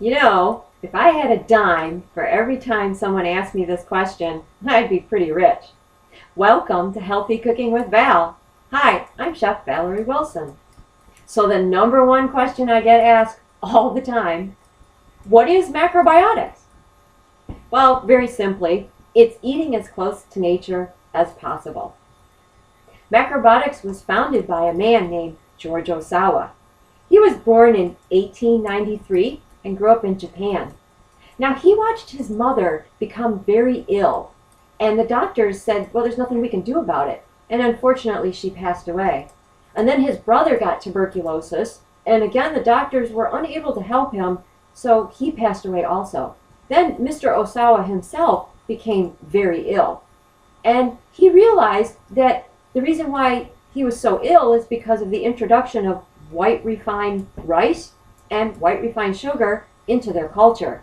You know, if I had a dime for every time someone asked me this question, I'd be pretty rich. Welcome to Healthy Cooking with Val. Hi, I'm Chef Valerie Wilson. So the number one question I get asked all the time, what is macrobiotics? Well, very simply, it's eating as close to nature as possible. Macrobiotics was founded by a man named George Osawa. He was born in 1893 and grew up in Japan. Now, he watched his mother become very ill, and the doctors said, well, there's nothing we can do about it. And unfortunately, she passed away. And then his brother got tuberculosis, and again, the doctors were unable to help him, so he passed away also. Then Mr. Osawa himself became very ill, and he realized that the reason why he was so ill is because of the introduction of white refined rice and white refined sugar into their culture.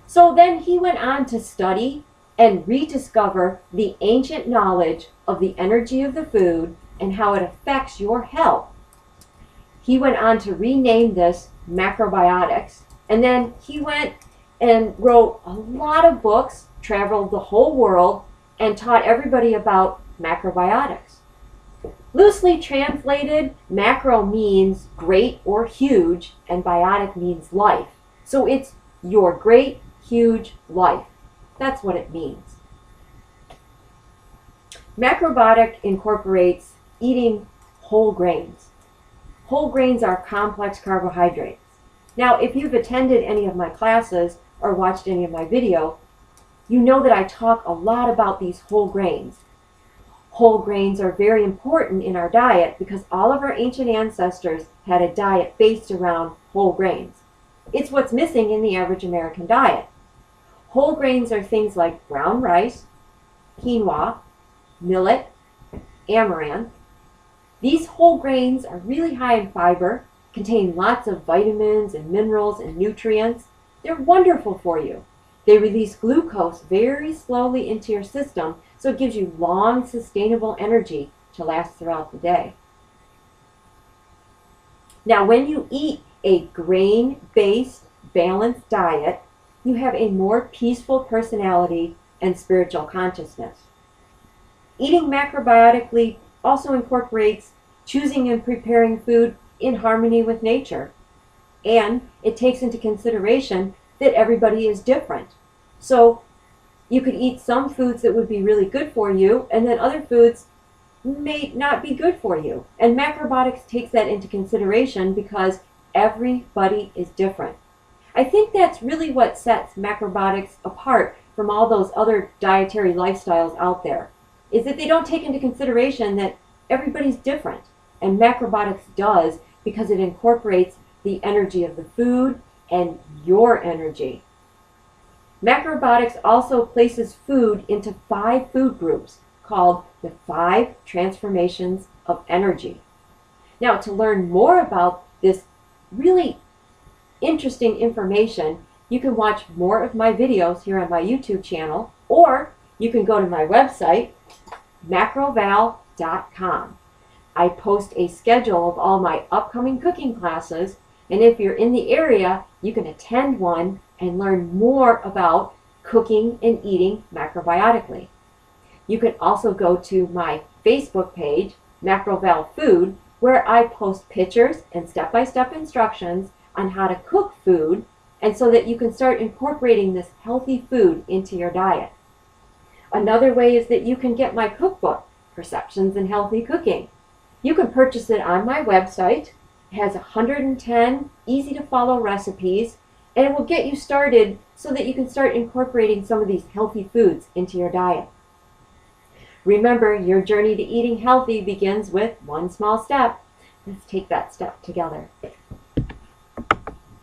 So then he went on to study and rediscover the ancient knowledge of the energy of the food and how it affects your health. He went on to rename this macrobiotics, and then he went and wrote a lot of books, traveled the whole world, and taught everybody about macrobiotics. Loosely translated, macro means great or huge, and biotic means life. So it's your great, huge life. That's what it means. Macrobiotic incorporates eating whole grains. Whole grains are complex carbohydrates. Now, if you've attended any of my classes or watched any of my video, you know that I talk a lot about these whole grains. Whole grains are very important in our diet because all of our ancient ancestors had a diet based around whole grains. It's what's missing in the average American diet. Whole grains are things like brown rice, quinoa, millet, amaranth. These whole grains are really high in fiber, contain lots of vitamins and minerals and nutrients. They're wonderful for you. They release glucose very slowly into your system, so it gives you long, sustainable energy to last throughout the day. Now, when you eat a grain-based, balanced diet, you have a more peaceful personality and spiritual consciousness. Eating macrobiotically also incorporates choosing and preparing food in harmony with nature, and it takes into consideration that everybody is different. So you could eat some foods that would be really good for you, and then other foods may not be good for you. And macrobiotics takes that into consideration because everybody is different. I think that's really what sets macrobiotics apart from all those other dietary lifestyles out there, is that they don't take into consideration that everybody's different. And macrobiotics does, because it incorporates the energy of the food and your energy. Macrobiotics also places food into 5 food groups called the 5 transformations of energy. Now, to learn more about this really interesting information, you can watch more of my videos here on my YouTube channel, or you can go to my website, macroval.com. I post a schedule of all my upcoming cooking classes, and if you're in the area, you can attend one and learn more about cooking and eating macrobiotically. You can also go to my Facebook page, Macroval Food, where I post pictures and step-by-step instructions on how to cook food, and so that you can start incorporating this healthy food into your diet. Another way is that you can get my cookbook, Perceptions in Healthy Cooking. You can purchase it on my website. It has 110 easy-to-follow recipes, and it will get you started so that you can start incorporating some of these healthy foods into your diet. Remember, your journey to eating healthy begins with one small step. Let's take that step together.